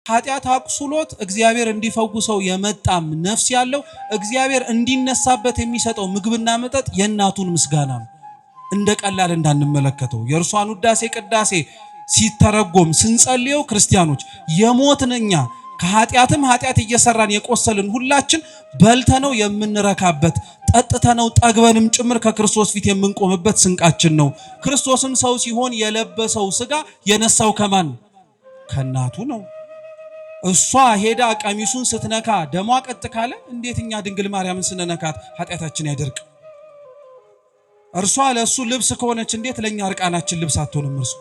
ኃጢአት አቁስሎት እግዚአብሔር እንዲፈውሰው የመጣም ነፍስ ያለው እግዚአብሔር እንዲነሳበት የሚሰጠው ምግብና መጠጥ የእናቱን ምስጋና ነው። እንደ ቀላል እንዳንመለከተው የእርሷን ውዳሴ ቅዳሴ ሲተረጎም ስንጸልየው ክርስቲያኖች የሞትንኛ ከኃጢአትም ኃጢአት እየሰራን የቆሰልን ሁላችን በልተነው የምንረካበት ጠጥተነው ጠግበንም ጭምር ከክርስቶስ ፊት የምንቆምበት ስንቃችን ነው። ክርስቶስም ሰው ሲሆን የለበሰው ሥጋ የነሳው ከማን? ከእናቱ ነው። እሷ ሄዳ ቀሚሱን ስትነካ ደሟ ቀጥ ካለ እንዴትኛ ድንግል ማርያምን ስንነካት ኃጢአታችን ያደርቅ? እርሷ ለሱ ልብስ ከሆነች እንዴት ለኛ እርቃናችን ልብስ አትሆንም? እርሱ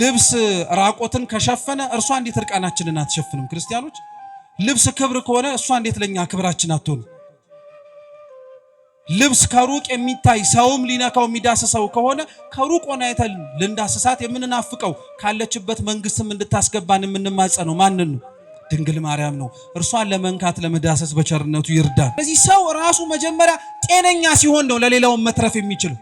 ልብስ ራቆትን ከሸፈነ እርሷ እንዴት እርቃናችንን አትሸፍንም? ክርስቲያኖች ልብስ ክብር ከሆነ እሷ እንዴት ለኛ ክብራችን አትሆንም? ልብስ ከሩቅ የሚታይ ሰውም ሊነካው የሚዳስሰው ከሆነ ከሩቅ ሆነ አይተን ልንዳስሳት የምንናፍቀው ካለችበት መንግስትም እንድታስገባን የምንማጸነው ማንን ነው? ድንግል ማርያም ነው። እርሷን ለመንካት ለመዳሰስ በቸርነቱ ይርዳን። ስለዚህ ሰው ራሱ መጀመሪያ ጤነኛ ሲሆን ነው ለሌላው መትረፍ የሚችለው።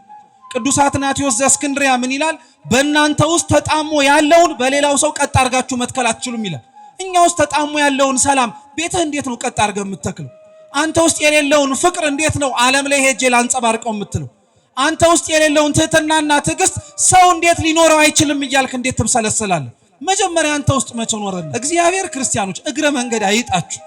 ቅዱስ አትናቴዎስ ዘእስክንድርያ ምን ይላል? በእናንተ ውስጥ ተጣሞ ያለውን በሌላው ሰው ቀጥ አድርጋችሁ መትከል አትችሉም ይላል። እኛ ውስጥ ተጣሞ ያለውን ሰላም ቤትህ እንዴት ነው ቀጥ አድርገህ የምትተክለው? አንተ ውስጥ የሌለውን ፍቅር እንዴት ነው ዓለም ላይ ሄጄ ላንጸባርቀው የምትለው? አንተ ውስጥ የሌለውን ትህትናና ትዕግስት ሰው እንዴት ሊኖረው አይችልም እያልክ እንዴት ትምሰለሰላለህ? መጀመሪያ አንተ ውስጥ መቼ ኖረና? እግዚአብሔር ክርስቲያኖች እግረ መንገድ አይጣችሁ።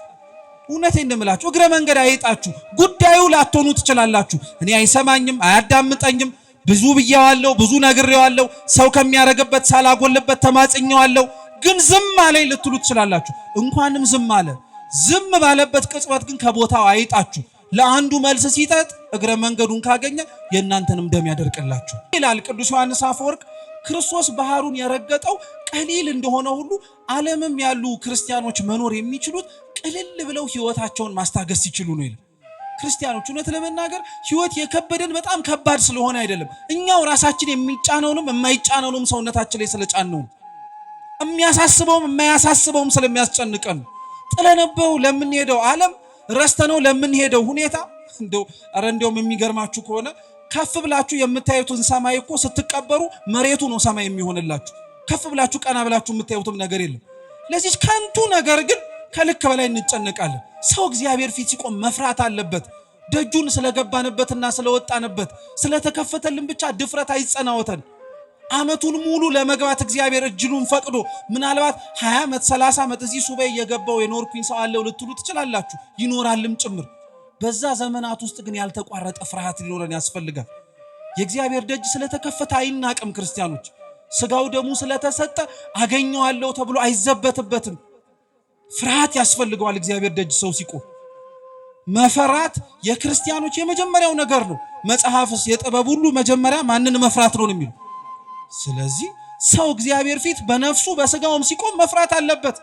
እውነቴን እንደምላችሁ እግረ መንገድ አይጣችሁ። ጉዳዩ ላትሆኑ ትችላላችሁ። እኔ አይሰማኝም፣ አያዳምጠኝም፣ ብዙ ብያዋለሁ፣ ብዙ ነግሬዋለሁ፣ ሰው ከሚያረግበት ሳላጎልበት ተማጽኛዋለሁ፣ ግን ዝም አለኝ ልትሉ ትችላላችሁ። እንኳንም ዝም አለ። ዝም ባለበት ቅጽበት ግን ከቦታው አይጣችሁ። ለአንዱ መልስ ሲጠጥ እግረ መንገዱን ካገኘ የእናንተንም ደም ያደርቅላችሁ ይላል ቅዱስ ዮሐንስ አፈወርቅ። ክርስቶስ ባህሩን የረገጠው ቀሊል እንደሆነ ሁሉ ዓለምም ያሉ ክርስቲያኖች መኖር የሚችሉት ቅልል ብለው ህይወታቸውን ማስታገስ ሲችሉ ነው ይላል። ክርስቲያኖች እውነት ለመናገር ህይወት የከበደን በጣም ከባድ ስለሆነ አይደለም፣ እኛው ራሳችን የሚጫነውንም የማይጫነውንም ሰውነታችን ላይ ስለጫነው፣ የሚያሳስበውም የማያሳስበውም ስለሚያስጨንቀን፣ ጥለነበው ለምንሄደው ዓለም ረስተነው ለምንሄደው ሁኔታ እንደውም የሚገርማችሁ ከሆነ ከፍ ብላችሁ የምታዩትን ሰማይ እኮ ስትቀበሩ መሬቱ ነው ሰማይ የሚሆንላችሁ። ከፍ ብላችሁ ቀና ብላችሁ የምታዩትም ነገር የለም። ለዚህ ከንቱ ነገር ግን ከልክ በላይ እንጨነቃለን። ሰው እግዚአብሔር ፊት ሲቆም መፍራት አለበት። ደጁን ስለገባንበትና ስለወጣንበት ስለተከፈተልን ብቻ ድፍረት አይጸናወተን። ዓመቱን ሙሉ ለመግባት እግዚአብሔር እጅሉን ፈቅዶ ምናልባት 20 ዓመት 30 ዓመት እዚህ ሱባኤ የገባው የኖርኩኝ ሰው አለው ልትሉ ትችላላችሁ። ይኖራልም ጭምር። በዛ ዘመናት ውስጥ ግን ያልተቋረጠ ፍርሃት ሊኖረን ያስፈልጋል። የእግዚአብሔር ደጅ ስለተከፈተ አይናቅም። ክርስቲያኖች ስጋው ደሙ ስለተሰጠ አገኘዋለሁ ተብሎ አይዘበትበትም። ፍርሃት ያስፈልገዋል። እግዚአብሔር ደጅ ሰው ሲቆም መፈራት የክርስቲያኖች የመጀመሪያው ነገር ነው። መጽሐፍስ የጥበብ ሁሉ መጀመሪያ ማንን መፍራት ነው የሚለው። ስለዚህ ሰው እግዚአብሔር ፊት በነፍሱ በስጋውም ሲቆም መፍራት አለበት።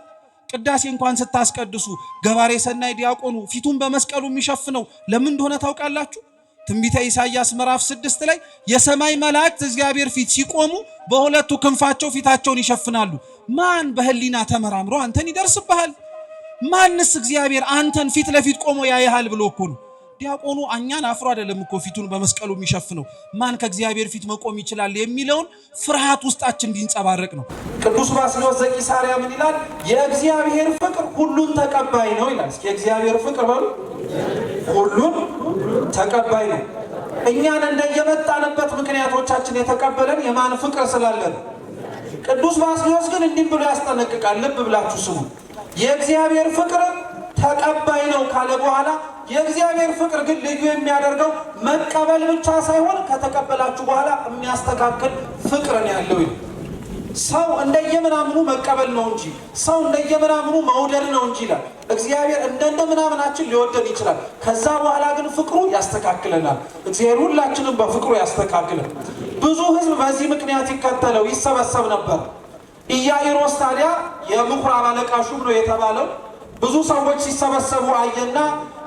ቅዳሴ እንኳን ስታስቀድሱ ገባሬ ሰናይ ዲያቆኑ ፊቱን በመስቀሉ የሚሸፍነው ለምን እንደሆነ ታውቃላችሁ? ትንቢተ ኢሳይያስ ምዕራፍ 6 ላይ የሰማይ መላእክት እግዚአብሔር ፊት ሲቆሙ በሁለቱ ክንፋቸው ፊታቸውን ይሸፍናሉ። ማን በህሊና ተመራምሮ አንተን ይደርስብሃል? ማንስ እግዚአብሔር አንተን ፊት ለፊት ቆሞ ያይሃል ብሎ እኮ ነው። ዲያቆኑ እኛን አፍሮ አይደለም እኮ ፊቱን በመስቀሉ የሚሸፍነው። ማን ከእግዚአብሔር ፊት መቆም ይችላል የሚለውን ፍርሃት ውስጣችን እንዲንጸባረቅ ነው። ቅዱስ ባስልዮስ ዘቂሳርያ ምን ይላል? የእግዚአብሔር ፍቅር ሁሉን ተቀባይ ነው ይላል። እስኪ የእግዚአብሔር ፍቅር በሉ ሁሉን ተቀባይ ነው። እኛን እንደየመጣንበት ምክንያቶቻችን የተቀበለን የማን ፍቅር ስላለ ነው። ቅዱስ ባስልዮስ ግን እንዲህ ብሎ ያስጠነቅቃል። ልብ ብላችሁ ስሙ። የእግዚአብሔር ፍቅር ተቀባይ ነው ካለ በኋላ የእግዚአብሔር ፍቅር ግን ልዩ የሚያደርገው መቀበል ብቻ ሳይሆን ከተቀበላችሁ በኋላ የሚያስተካክል ፍቅር ነው ያለው። ሰው እንደየምናምኑ መቀበል ነው እንጂ ሰው እንደየምናምኑ መውደድ ነው እንጂ ይላል እግዚአብሔር። እንደምናምናችን ሊወደን ይችላል። ከዛ በኋላ ግን ፍቅሩ ያስተካክለናል። እግዚአብሔር ሁላችንም በፍቅሩ ያስተካክለን። ብዙ ሕዝብ በዚህ ምክንያት ይከተለው ይሰበሰብ ነበር። ኢያኢሮስ ታዲያ የምኩራብ አለቃ ሹም ነው የተባለው። ብዙ ሰዎች ሲሰበሰቡ አየና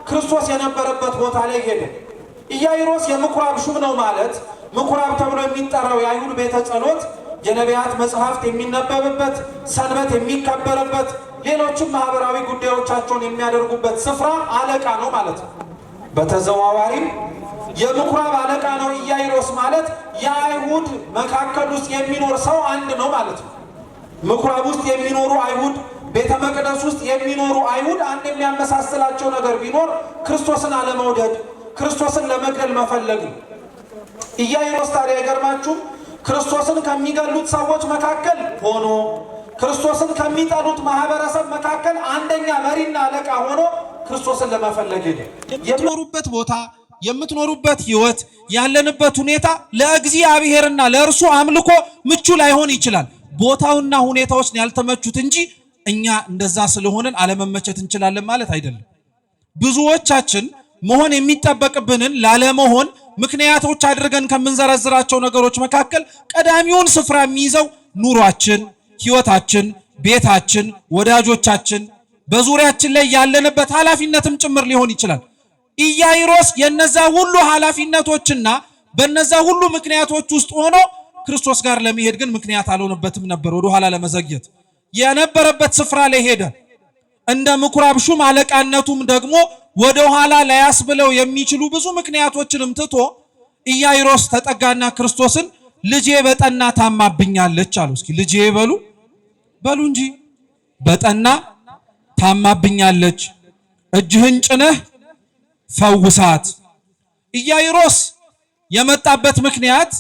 ክርስቶስ የነበረበት ቦታ ላይ ሄደ። ኢያኢሮስ የምኩራብ ሹም ነው ማለት ምኩራብ ተብሎ የሚጠራው የአይሁድ ቤተ ጸሎት የነቢያት መጽሐፍት የሚነበብበት፣ ሰንበት የሚከበርበት፣ ሌሎችም ማህበራዊ ጉዳዮቻቸውን የሚያደርጉበት ስፍራ አለቃ ነው ማለት ነው። በተዘዋዋሪም የምኩራብ አለቃ ነው ኢያኢሮስ ማለት የአይሁድ መካከል ውስጥ የሚኖር ሰው አንድ ነው ማለት ነው። ምኩራብ ውስጥ የሚኖሩ አይሁድ፣ ቤተ መቅደስ ውስጥ የሚኖሩ አይሁድ አንድ የሚያመሳስላቸው ነገር ቢኖር ክርስቶስን አለመውደድ፣ ክርስቶስን ለመግደል መፈለግ። ኢያኢሮስ ታዲያ አይገርማችሁም? ክርስቶስን ከሚገሉት ሰዎች መካከል ሆኖ ክርስቶስን ከሚጠሉት ማህበረሰብ መካከል አንደኛ መሪና አለቃ ሆኖ ክርስቶስን ለመፈለግ ሄደ። የምትኖሩበት ቦታ፣ የምትኖሩበት ህይወት፣ ያለንበት ሁኔታ ለእግዚአብሔርና ለእርሱ አምልኮ ምቹ ላይሆን ይችላል። ቦታውና ሁኔታዎች ያልተመቹት እንጂ እኛ እንደዛ ስለሆነን አለመመቸት እንችላለን ማለት አይደለም። ብዙዎቻችን መሆን የሚጠበቅብንን ላለመሆን ምክንያቶች አድርገን ከምንዘረዝራቸው ነገሮች መካከል ቀዳሚውን ስፍራ የሚይዘው ኑሯችን፣ ህይወታችን፣ ቤታችን፣ ወዳጆቻችን፣ በዙሪያችን ላይ ያለንበት ኃላፊነትም ጭምር ሊሆን ይችላል። ኢያኢሮስ የነዛ ሁሉ ኃላፊነቶችና በነዛ ሁሉ ምክንያቶች ውስጥ ሆኖ ክርስቶስ ጋር ለመሄድ ግን ምክንያት አልሆነበትም ነበር። ወደ ኋላ ለመዘግየት የነበረበት ስፍራ ላይ ሄደ። እንደ ምኩራብ ሹም አለቃነቱም ደግሞ ወደ ኋላ ላያስብለው የሚችሉ ብዙ ምክንያቶችንም ትቶ ኢያኢሮስ ተጠጋና ክርስቶስን ልጄ በጠና ታማብኛለች አለው። እስኪ ልጄ በሉ እንጂ በጠና ታማብኛለች፣ እጅህን ጭነህ ፈውሳት። ኢያኢሮስ የመጣበት ምክንያት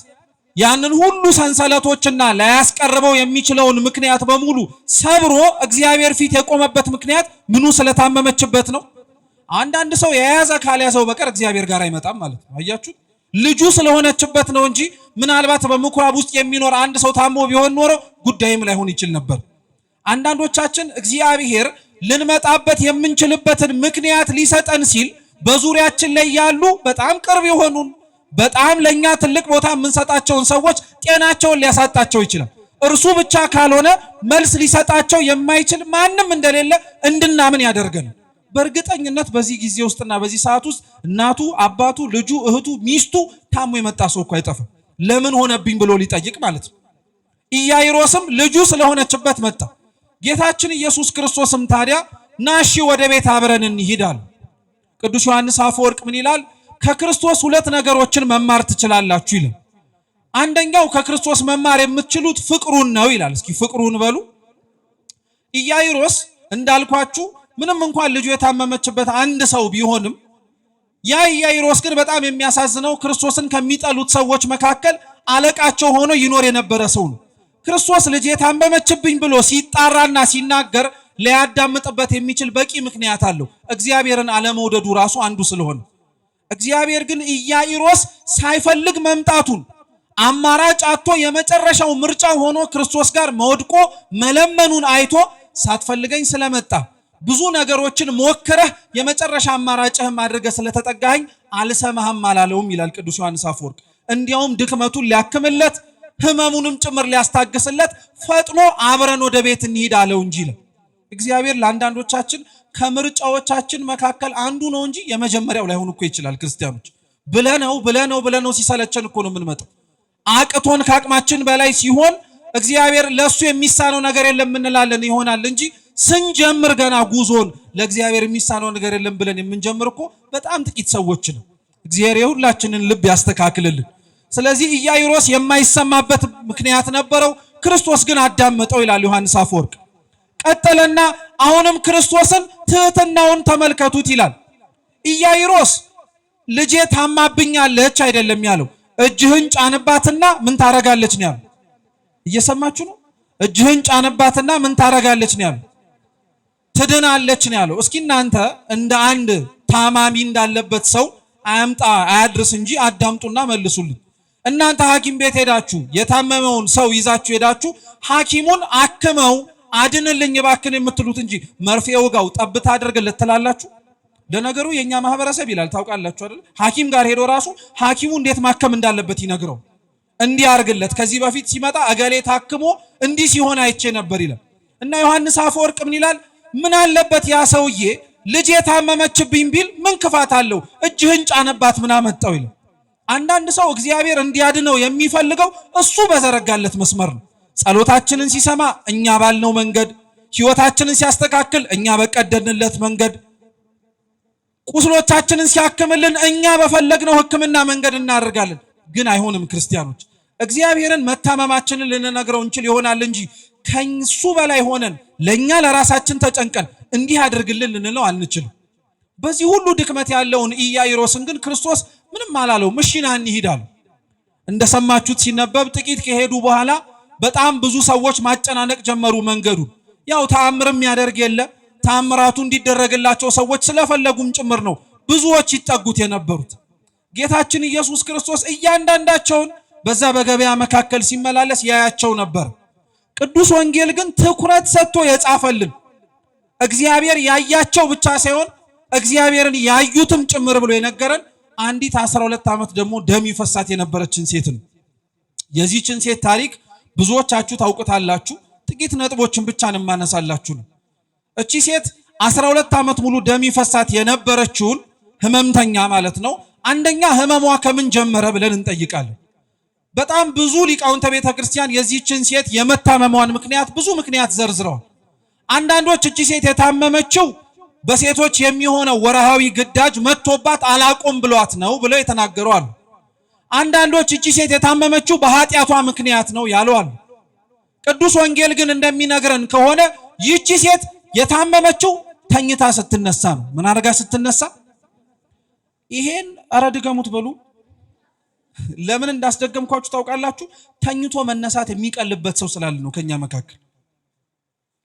ያንን ሁሉ ሰንሰለቶችና ላያስቀርበው የሚችለውን ምክንያት በሙሉ ሰብሮ እግዚአብሔር ፊት የቆመበት ምክንያት ምኑ ስለታመመችበት ነው። አንዳንድ ሰው የያዘ ካልያዘው በቀር እግዚአብሔር ጋር አይመጣም ማለት ነው። አያችሁ፣ ልጁ ስለሆነችበት ነው እንጂ ምናልባት በምኩራብ ውስጥ የሚኖር አንድ ሰው ታሞ ቢሆን ኖሮ ጉዳይም ላይሆን ይችል ነበር። አንዳንዶቻችን እግዚአብሔር ልንመጣበት የምንችልበትን ምክንያት ሊሰጠን ሲል በዙሪያችን ላይ ያሉ በጣም ቅርብ የሆኑን በጣም ለኛ ትልቅ ቦታ የምንሰጣቸውን ሰዎች ጤናቸውን ሊያሳጣቸው ይችላል። እርሱ ብቻ ካልሆነ መልስ ሊሰጣቸው የማይችል ማንም እንደሌለ እንድናምን ያደርገናል። በእርግጠኝነት በዚህ ጊዜ ውስጥና በዚህ ሰዓት ውስጥ እናቱ፣ አባቱ፣ ልጁ፣ እህቱ፣ ሚስቱ ታሞ የመጣ ሰው እኮ አይጠፋም። ለምን ሆነብኝ ብሎ ሊጠይቅ ማለት ነው። ኢያኢሮስም ልጁ ስለሆነችበት መጣ። ጌታችን ኢየሱስ ክርስቶስም ታዲያ ናሺ ወደ ቤት አብረን እንሂድ አለ። ቅዱስ ዮሐንስ አፈወርቅ ምን ይላል? ከክርስቶስ ሁለት ነገሮችን መማር ትችላላችሁ ይላል። አንደኛው ከክርስቶስ መማር የምትችሉት ፍቅሩን ነው ይላል። እስኪ ፍቅሩን በሉ። ኢያኢሮስ እንዳልኳችሁ ምንም እንኳን ልጁ የታመመችበት አንድ ሰው ቢሆንም ያ ኢያኢሮስ ግን በጣም የሚያሳዝነው ክርስቶስን ከሚጠሉት ሰዎች መካከል አለቃቸው ሆኖ ይኖር የነበረ ሰው ነው። ክርስቶስ ልጅ የታመመችብኝ ብሎ ሲጣራና ሲናገር ሊያዳምጥበት የሚችል በቂ ምክንያት አለው። እግዚአብሔርን አለመውደዱ ራሱ አንዱ ስለሆነ እግዚአብሔር ግን ኢያኢሮስ ሳይፈልግ መምጣቱን አማራጭ አጥቶ የመጨረሻው ምርጫው ሆኖ ክርስቶስ ጋር መወድቆ መለመኑን አይቶ ሳትፈልገኝ ስለመጣ ብዙ ነገሮችን ሞክረህ የመጨረሻ አማራጭህም አድርገህ ስለተጠጋኸኝ አልሰማህም አላለውም ይላል ቅዱስ ዮሐንስ አፈወርቅ። እንዲያውም ድክመቱን ሊያክምለት ህመሙንም ጭምር ሊያስታግስለት ፈጥኖ አብረን ወደ ቤት እንሂድ አለው እንጂ ይላል። እግዚአብሔር ለአንዳንዶቻችን ከምርጫዎቻችን መካከል አንዱ ነው እንጂ የመጀመሪያው ላይሆን እኮ ይችላል። ክርስቲያኖች ብለነው ሲሰለቸን እኮ ነው የምንመጣው። አቅቶን ከአቅማችን በላይ ሲሆን እግዚአብሔር ለሱ የሚሳነው ነገር የለም እንላለን ይሆናል እንጂ ስንጀምር ገና ጉዞን ለእግዚአብሔር የሚሳነው ነገር የለም ብለን የምንጀምር እኮ በጣም ጥቂት ሰዎች ነው። እግዚአብሔር የሁላችንን ልብ ያስተካክልልን። ስለዚህ ኢያኢሮስ የማይሰማበት ምክንያት ነበረው፣ ክርስቶስ ግን አዳመጠው ይላል ዮሐንስ አፈወርቅ። ቀጠለና አሁንም ክርስቶስን ትህትናውን ተመልከቱት ይላል። ኢያኢሮስ ልጄ ታማብኛለች አይደለም ያለው፣ እጅህን ጫንባትና ምን ታረጋለች ነው ያለው። እየሰማችሁ ነው? እጅህን ጫንባትና ምን ታረጋለች ነው ያለው። ትድናለች ነው ያለው። እስኪ እናንተ እንደ አንድ ታማሚ እንዳለበት ሰው አያምጣ አያድርስ እንጂ አዳምጡና መልሱልኝ። እናንተ ሐኪም ቤት ሄዳችሁ የታመመውን ሰው ይዛችሁ ሄዳችሁ ሐኪሙን አክመው አድንልኝ እባክን የምትሉት እንጂ መርፌ ውጋው ጠብታ አድርግለት ትላላችሁ? ለነገሩ የኛ ማህበረሰብ ይላል ታውቃላችሁ አይደል? ሐኪም ጋር ሄዶ ራሱ ሐኪሙ እንዴት ማከም እንዳለበት ይነግረው። እንዲህ አርግለት፣ ከዚህ በፊት ሲመጣ እገሌ ታክሞ እንዲህ ሲሆን አይቼ ነበር ይላል። እና ዮሐንስ አፈወርቅ ምን ይላል? ምን አለበት ያ ሰውዬ ልጅ የታመመችብኝ ቢል ምን ክፋት አለው? እጅህን ጫነባት ምን አመጣው ይላል። አንዳንድ ሰው እግዚአብሔር እንዲያድነው የሚፈልገው እሱ በዘረጋለት መስመር ነው። ጸሎታችንን ሲሰማ እኛ ባልነው መንገድ፣ ህይወታችንን ሲያስተካክል እኛ በቀደድንለት መንገድ፣ ቁስሎቻችንን ሲያክምልን እኛ በፈለግነው ሕክምና መንገድ እናደርጋለን። ግን አይሆንም ክርስቲያኖች። እግዚአብሔርን መታመማችንን ልንነግረው እንችል ይሆናል እንጂ ከሱ በላይ ሆነን ለኛ ለራሳችን ተጨንቀን እንዲህ አድርግልን ልንለው አንችልም። በዚህ ሁሉ ድክመት ያለውን ኢያኢሮስን ግን ክርስቶስ ምንም አላለው። እሺ ና እንሂድ አለው። እንደሰማችሁት ሲነበብ ጥቂት ከሄዱ በኋላ በጣም ብዙ ሰዎች ማጨናነቅ ጀመሩ መንገዱ። ያው ተአምርም ያደርግ የለ ተአምራቱ እንዲደረግላቸው ሰዎች ስለፈለጉም ጭምር ነው ብዙዎች ይጠጉት የነበሩት። ጌታችን ኢየሱስ ክርስቶስ እያንዳንዳቸውን በዛ በገበያ መካከል ሲመላለስ ያያቸው ነበር። ቅዱስ ወንጌል ግን ትኩረት ሰጥቶ የጻፈልን እግዚአብሔር ያያቸው ብቻ ሳይሆን እግዚአብሔርን ያዩትም ጭምር ብሎ የነገረን አንዲት 12 ዓመት ደግሞ ደም ይፈሳት የነበረችን ሴት ነው። የዚህችን ሴት ታሪክ ብዙዎቻችሁ ታውቁታላችሁ። ጥቂት ነጥቦችን ብቻ እንማነሳላችሁ ነው። እቺ ሴት 12 ዓመት ሙሉ ደም ይፈሳት የነበረችውን ህመምተኛ ማለት ነው። አንደኛ ህመሟ ከምን ጀመረ ብለን እንጠይቃለን። በጣም ብዙ ሊቃውንተ ቤተ ክርስቲያን የዚህችን ሴት የመታመሟን ምክንያት ብዙ ምክንያት ዘርዝረዋል። አንዳንዶች እቺ ሴት የታመመችው በሴቶች የሚሆነው ወርሃዊ ግዳጅ መጥቶባት አላቆም ብሏት ነው ብለው የተናገሩ አሉ። አንዳንዶች እቺ ሴት የታመመችው በኃጢአቷ ምክንያት ነው ያሉ አሉ። ቅዱስ ወንጌል ግን እንደሚነግረን ከሆነ ይህቺ ሴት የታመመችው ተኝታ ስትነሳ ነው። ምን አድርጋ ስትነሳ? ይሄን ኧረ ድገሙት በሉ። ለምን እንዳስደገምኳችሁ ታውቃላችሁ? ተኝቶ መነሳት የሚቀልበት ሰው ስላለ ነው ከኛ መካከል።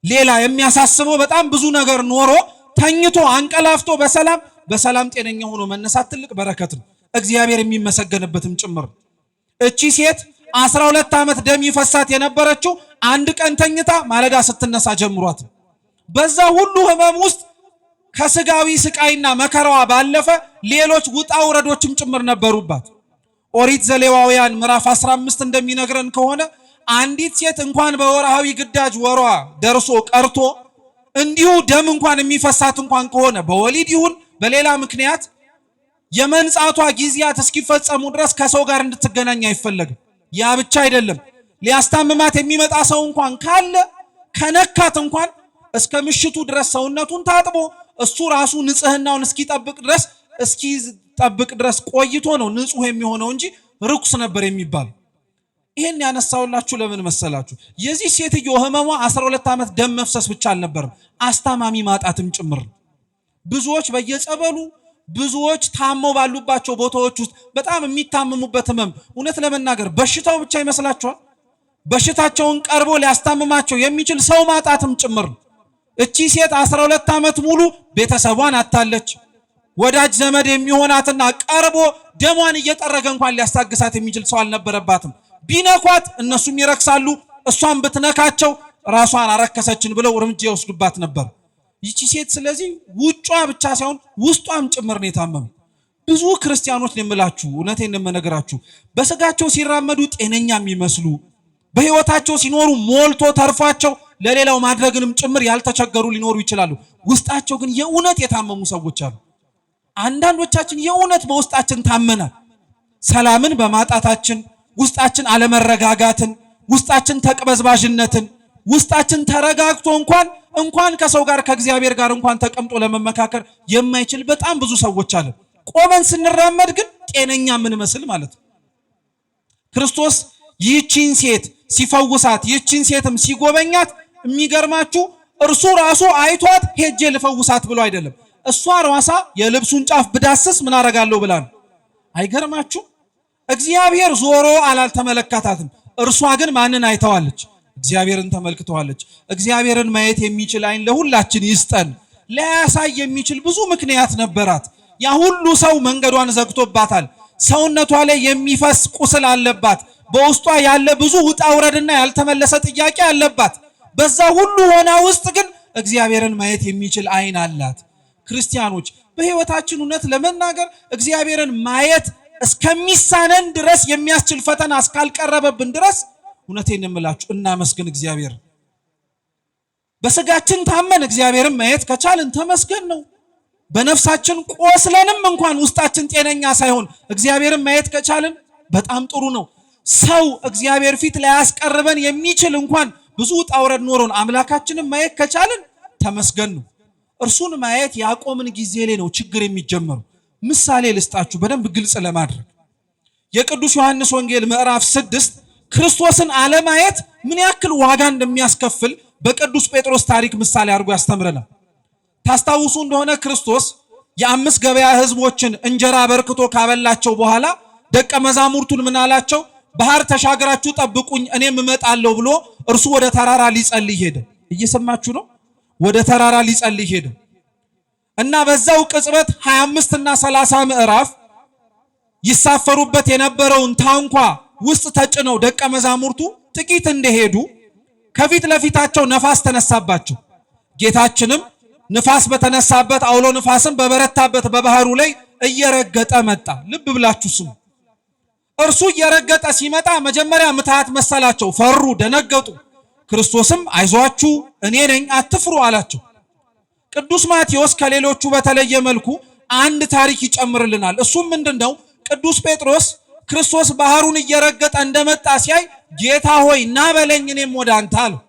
ሌላ የሚያሳስበው በጣም ብዙ ነገር ኖሮ ተኝቶ አንቀላፍቶ በሰላም ጤነኛ ሆኖ መነሳት ትልቅ በረከት ነው፣ እግዚአብሔር የሚመሰገንበትም ጭምር። እቺ ሴት 12 ዓመት ደም ይፈሳት የነበረችው አንድ ቀን ተኝታ ማለዳ ስትነሳ ጀምሯት። በዛ ሁሉ ህመም ውስጥ ከስጋዊ ስቃይና መከራዋ ባለፈ ሌሎች ውጣ ውረዶችም ጭምር ነበሩባት። ኦሪት ዘሌዋውያን ምዕራፍ 15 እንደሚነግረን ከሆነ አንዲት ሴት እንኳን በወርሃዊ ግዳጅ ወሯ ደርሶ ቀርቶ እንዲሁ ደም እንኳን የሚፈሳት እንኳን ከሆነ በወሊድ ይሁን በሌላ ምክንያት የመንጻቷ ጊዜያት እስኪፈጸሙ ድረስ ከሰው ጋር እንድትገናኝ አይፈለግም። ያ ብቻ አይደለም፣ ሊያስታምማት የሚመጣ ሰው እንኳን ካለ ከነካት እንኳን እስከ ምሽቱ ድረስ ሰውነቱን ታጥቦ እሱ ራሱ ንጽህናውን እስኪጠብቅ ድረስ ቆይቶ ነው ንጹህ የሚሆነው እንጂ ርኩስ ነበር የሚባል። ይሄን ያነሳውላችሁ ለምን መሰላችሁ? የዚህ ሴትዮ ህመሟ 12 ዓመት ደም መፍሰስ ብቻ አልነበረም፣ አስታማሚ ማጣትም ጭምር። ብዙዎች በየጸበሉ ብዙዎች ታመው ባሉባቸው ቦታዎች ውስጥ በጣም የሚታመሙበት ህመም እውነት ለመናገር በሽታው ብቻ ይመስላችኋል? በሽታቸውን ቀርቦ ሊያስታምማቸው የሚችል ሰው ማጣትም ጭምር። እቺ ሴት 12 ዓመት ሙሉ ቤተሰቧን አታለች። ወዳጅ ዘመድ የሚሆናትና ቀርቦ ደሟን እየጠረገ እንኳን ሊያስታግሳት የሚችል ሰው አልነበረባትም። ቢነኳት እነሱም ይረክሳሉ፣ እሷን ብትነካቸው ራሷን አረከሰችን ብለው እርምጃ ይወስዱባት ነበር ይቺ ሴት። ስለዚህ ውጯ ብቻ ሳይሆን ውስጧም ጭምር ነው የታመመው። ብዙ ክርስቲያኖች የምላችሁ እውነቴን ነው የምነግራችሁ፣ በስጋቸው ሲራመዱ ጤነኛ የሚመስሉ በህይወታቸው ሲኖሩ ሞልቶ ተርፏቸው ለሌላው ማድረግንም ጭምር ያልተቸገሩ ሊኖሩ ይችላሉ። ውስጣቸው ግን የእውነት የታመሙ ሰዎች አሉ። አንዳንዶቻችን የእውነት በውስጣችን ታመናል። ሰላምን በማጣታችን ውስጣችን አለመረጋጋትን፣ ውስጣችን ተቅበዝባዥነትን፣ ውስጣችን ተረጋግቶ እንኳን ከሰው ጋር ከእግዚአብሔር ጋር እንኳን ተቀምጦ ለመመካከር የማይችል በጣም ብዙ ሰዎች አለ። ቆመን ስንራመድ ግን ጤነኛ የምንመስል ማለት ነው። ክርስቶስ ይህቺን ሴት ሲፈውሳት ይህቺን ሴትም ሲጎበኛት የሚገርማችሁ እርሱ ራሱ አይቷት ሄጄ ልፈውሳት ብሎ አይደለም። እሷ ራሷ የልብሱን ጫፍ ብዳስስ ምን አረጋለሁ ብላ ነው። አይገርማችሁ? እግዚአብሔር ዞሮ አላልተመለከታትም። እርሷ ግን ማንን አይተዋለች? እግዚአብሔርን ተመልክተዋለች። እግዚአብሔርን ማየት የሚችል አይን ለሁላችን ይስጠን። ሊያሳይ የሚችል ብዙ ምክንያት ነበራት። ያ ሁሉ ሰው መንገዷን ዘግቶባታል። ሰውነቷ ላይ የሚፈስ ቁስል አለባት። በውስጧ ያለ ብዙ ውጣ ውረድና ያልተመለሰ ጥያቄ አለባት። በዛ ሁሉ ሆና ውስጥ ግን እግዚአብሔርን ማየት የሚችል አይን አላት። ክርስቲያኖች በህይወታችን እውነት ለመናገር እግዚአብሔርን ማየት እስከሚሳነን ድረስ የሚያስችል ፈተና እስካልቀረበብን ድረስ እውነቴን እምላችሁ እናመስግን እግዚአብሔር። በስጋችን ታመን እግዚአብሔርን ማየት ከቻልን ተመስገን ነው። በነፍሳችን ቆስለንም እንኳን ውስጣችን ጤነኛ ሳይሆን እግዚአብሔርን ማየት ከቻልን በጣም ጥሩ ነው። ሰው እግዚአብሔር ፊት ላይ ያስቀርበን የሚችል እንኳን ብዙ ውጣ ውረድ ኖሮን አምላካችንን ማየት ከቻልን ተመስገን ነው። እርሱን ማየት ያቆምን ጊዜ ላይ ነው ችግር የሚጀመረው። ምሳሌ ልስጣችሁ በደንብ ግልጽ ለማድረግ። የቅዱስ ዮሐንስ ወንጌል ምዕራፍ 6 ክርስቶስን አለማየት ምን ያክል ዋጋ እንደሚያስከፍል በቅዱስ ጴጥሮስ ታሪክ ምሳሌ አድርጎ ያስተምረናል። ታስታውሱ እንደሆነ ክርስቶስ የአምስት ገበያ ህዝቦችን እንጀራ በርክቶ ካበላቸው በኋላ ደቀ መዛሙርቱን ምን አላቸው? ባህር ተሻግራችሁ ጠብቁኝ እኔም እመጣለሁ ብሎ እርሱ ወደ ተራራ ሊጸልይ ሄደ። እየሰማችሁ ነው? ወደ ተራራ ሊጸልይ ሄደ እና በዛው ቅጽበት 25 እና 30 ምዕራፍ ይሳፈሩበት የነበረውን ታንኳ ውስጥ ተጭነው ደቀ መዛሙርቱ ጥቂት እንደሄዱ ከፊት ለፊታቸው ነፋስ ተነሳባቸው። ጌታችንም ንፋስ በተነሳበት አውሎ ንፋስን በበረታበት በባህሩ ላይ እየረገጠ መጣ። ልብ ብላችሁ ስሙ። እርሱ እየረገጠ ሲመጣ መጀመሪያ ምትሃት መሰላቸው፣ ፈሩ፣ ደነገጡ። ክርስቶስም አይዟችሁ እኔ ነኝ አትፍሩ አላቸው። ቅዱስ ማቴዎስ ከሌሎቹ በተለየ መልኩ አንድ ታሪክ ይጨምርልናል። እሱም ምንድነው? ቅዱስ ጴጥሮስ ክርስቶስ ባህሩን እየረገጠ እንደመጣ ሲያይ ጌታ ሆይ ና በለኝ እኔም ወደ አንተ አለው።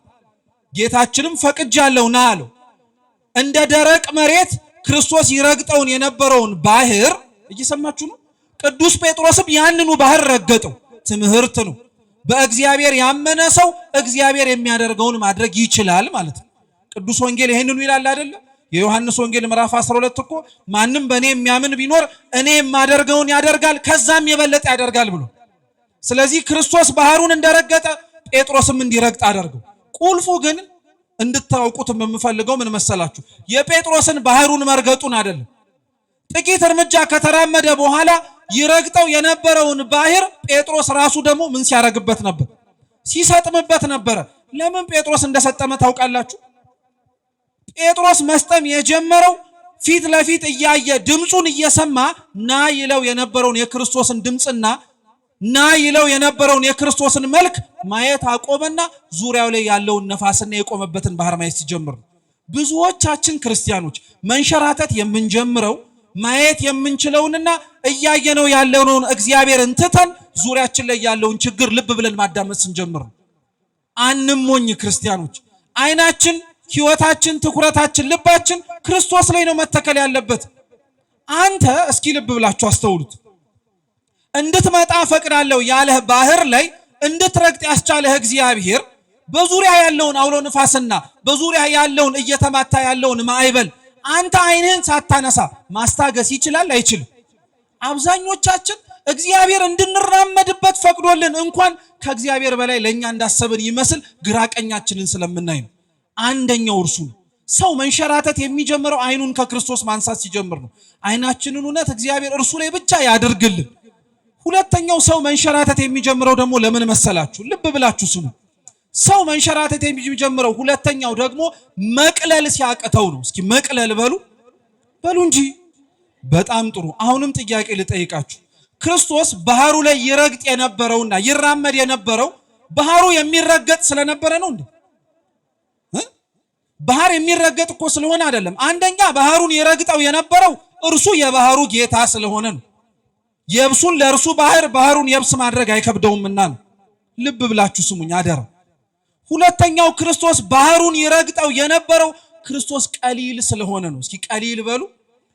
ጌታችንም ፈቅጃለሁ ና አለው። እንደ ደረቅ መሬት ክርስቶስ ይረግጠውን የነበረውን ባህር እየሰማችሁ ነው። ቅዱስ ጴጥሮስም ያንኑ ባህር ረገጠው። ትምህርት ነው። በእግዚአብሔር ያመነ ሰው እግዚአብሔር የሚያደርገውን ማድረግ ይችላል ማለት ነው። ቅዱስ ወንጌል ይሄንኑ ይላል አይደለ? የዮሐንስ ወንጌል ምዕራፍ 12 እኮ ማንም በእኔ የሚያምን ቢኖር እኔ የማደርገውን ያደርጋል ከዛም የበለጠ ያደርጋል ብሎ። ስለዚህ ክርስቶስ ባህሩን እንደረገጠ ጴጥሮስም እንዲረግጥ አደርገው። ቁልፉ ግን እንድታውቁትም የምፈልገው ምን መሰላችሁ? የጴጥሮስን ባህሩን መርገጡን አይደለም። ጥቂት እርምጃ ከተራመደ በኋላ ይረግጠው የነበረውን ባህር ጴጥሮስ ራሱ ደግሞ ምን ሲያረግበት ነበር? ሲሰጥምበት ነበረ። ለምን ጴጥሮስ እንደሰጠመ ታውቃላችሁ? ጴጥሮስ መስጠም የጀመረው ፊት ለፊት እያየ ድምፁን እየሰማ ና ይለው የነበረውን የክርስቶስን ድምፅና ና ይለው የነበረውን የክርስቶስን መልክ ማየት አቆመና ዙሪያው ላይ ያለውን ነፋስና የቆመበትን ባህር ማየት ሲጀምር። ብዙዎቻችን ክርስቲያኖች መንሸራተት የምንጀምረው ማየት የምንችለውንና እያየነው ያለውን እግዚአብሔርን ትተን ዙሪያችን ላይ ያለውን ችግር ልብ ብለን ማዳመጥ ስንጀምር። አንሞኝ ክርስቲያኖች። አይናችን፣ ህይወታችን፣ ትኩረታችን፣ ልባችን ክርስቶስ ላይ ነው መተከል ያለበት። አንተ እስኪ ልብ ብላችሁ አስተውሉት። እንድትመጣ ፈቅዳለሁ ያለህ ባህር ላይ እንድትረግጥ ያስቻለህ እግዚአብሔር በዙሪያ ያለውን አውሎ ንፋስና በዙሪያ ያለውን እየተማታ ያለውን ማዕበል አንተ አይንህን ሳታነሳ ማስታገስ ይችላል አይችልም? አብዛኞቻችን እግዚአብሔር እንድንራመድበት ፈቅዶልን እንኳን ከእግዚአብሔር በላይ ለኛ እንዳሰብን ይመስል ግራቀኛችንን ስለምናይ ነው። አንደኛው እርሱ ነው። ሰው መንሸራተት የሚጀምረው አይኑን ከክርስቶስ ማንሳት ሲጀምር ነው። አይናችንን እውነት እግዚአብሔር እርሱ ላይ ብቻ ያድርግልን። ሁለተኛው ሰው መንሸራተት የሚጀምረው ደግሞ ለምን መሰላችሁ? ልብ ብላችሁ ስሙ። ሰው መንሸራተት የሚጀምረው ሁለተኛው ደግሞ መቅለል ሲያቅተው ነው። እስኪ መቅለል በሉ እንጂ። በጣም ጥሩ። አሁንም ጥያቄ ልጠይቃችሁ። ክርስቶስ ባህሩ ላይ ይረግጥ የነበረውና ይራመድ የነበረው ባህሩ የሚረገጥ ስለነበረ ነው እንዴ? ባህር የሚረገጥ እኮ ስለሆነ አይደለም። አንደኛ ባህሩን ይረግጠው የነበረው እርሱ የባህሩ ጌታ ስለሆነ ነው። የብሱን ለእርሱ ባህር ባህሩን የብስ ማድረግ አይከብደውምና ነው። ልብ ብላችሁ ስሙኝ አደራ። ሁለተኛው ክርስቶስ ባህሩን ይረግጠው የነበረው ክርስቶስ ቀሊል ስለሆነ ነው። እስኪ ቀሊል በሉ።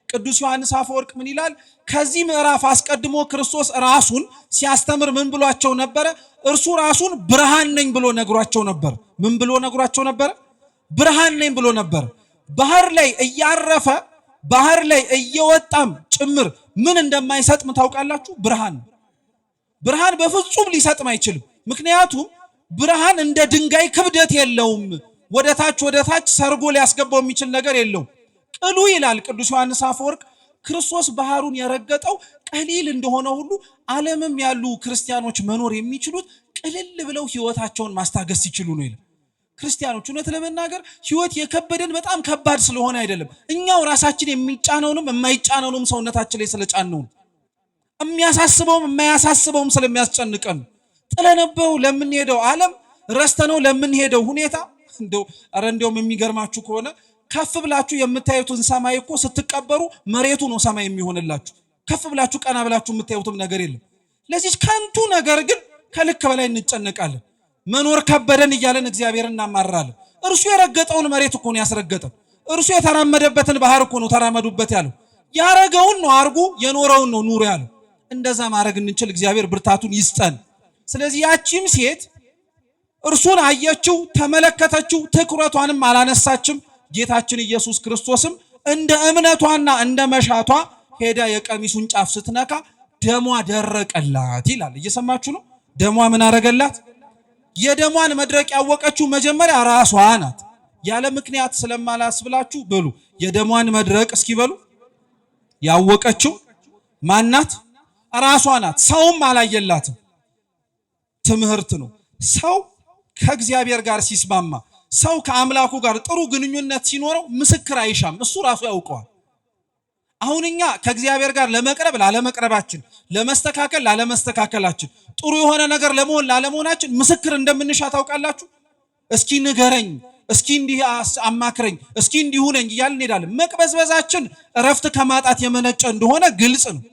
ቅዱስ ዮሐንስ አፈወርቅ ምን ይላል? ከዚህ ምዕራፍ አስቀድሞ ክርስቶስ ራሱን ሲያስተምር ምን ብሏቸው ነበረ? እርሱ ራሱን ብርሃን ነኝ ብሎ ነግሯቸው ነበር። ምን ብሎ ነግሯቸው ነበር? ብርሃን ነኝ ብሎ ነበር። ባህር ላይ እያረፈ ባህር ላይ እየወጣም ጭምር ምን እንደማይሰጥም ታውቃላችሁ? ብርሃን በፍጹም ሊሰጥም አይችልም። ምክንያቱም ብርሃን እንደ ድንጋይ ክብደት የለውም። ወደ ታች ሰርጎ ሊያስገባው የሚችል ነገር የለውም። ቅሉ ይላል ቅዱስ ዮሐንስ አፈወርቅ ክርስቶስ ባህሩን የረገጠው ቀሊል እንደሆነ ሁሉ ዓለምም ያሉ ክርስቲያኖች መኖር የሚችሉት ቅልል ብለው ህይወታቸውን ማስታገስ ሲችሉ ነው ይላል። ክርስቲያኖች እውነት ለመናገር ህይወት የከበደን በጣም ከባድ ስለሆነ አይደለም፣ እኛው ራሳችን የሚጫነውንም የማይጫነውንም ሰውነታችን ላይ ስለጫነው፣ የሚያሳስበውም የማያሳስበውም ስለሚያስጨንቀን፣ ጥለነበው ለምንሄደው ዓለም ረስተነው ለምንሄደው ሁኔታ እንደውም የሚገርማችሁ ከሆነ ከፍ ብላችሁ የምታዩትን ሰማይ እኮ ስትቀበሩ መሬቱ ነው ሰማይ የሚሆንላችሁ። ከፍ ብላችሁ ቀና ብላችሁ የምታዩትም ነገር የለም። ለዚህ ከንቱ ነገር ግን ከልክ በላይ እንጨነቃለን። መኖር ከበደን እያለን እግዚአብሔርን እናማራለን። እርሱ የረገጠውን መሬት እኮ ነው ያስረገጠው። እርሱ የተራመደበትን ባህር እኮ ነው ተራመዱበት ያለው። ያረገውን ነው አርጉ፣ የኖረውን ነው ኑሩ ያለው። እንደዛ ማድረግ እንችል እግዚአብሔር ብርታቱን ይስጠን። ስለዚህ ያቺም ሴት እርሱን አየችው፣ ተመለከተችው፣ ትኩረቷንም አላነሳችም። ጌታችን ኢየሱስ ክርስቶስም እንደ እምነቷና እንደ መሻቷ ሄዳ የቀሚሱን ጫፍ ስትነካ ደሟ ደረቀላት ይላል። እየሰማችሁ ነው? ደሟ ምን አረገላት? የደሟን መድረቅ ያወቀችው መጀመሪያ ራሷ ናት። ያለ ምክንያት ስለማላስብላችሁ በሉ የደሟን መድረቅ እስኪ በሉ ያወቀችው ማናት? ራሷ ናት። ሰውም አላየላትም። ትምህርት ነው። ሰው ከእግዚአብሔር ጋር ሲስማማ፣ ሰው ከአምላኩ ጋር ጥሩ ግንኙነት ሲኖረው ምስክር አይሻም። እሱ ራሱ ያውቀዋል። አሁን እኛ ከእግዚአብሔር ጋር ለመቅረብ ላለመቅረባችን፣ ለመስተካከል ላለመስተካከላችን፣ ጥሩ የሆነ ነገር ለመሆን ላለመሆናችን ምስክር እንደምንሻ ታውቃላችሁ። እስኪ ንገረኝ፣ እስኪ እንዲህ አማክረኝ፣ እስኪ እንዲሁ ነኝ እያልን እንሄዳለን። መቅበዝበዛችን እረፍት ከማጣት የመነጨ እንደሆነ ግልጽ ነው።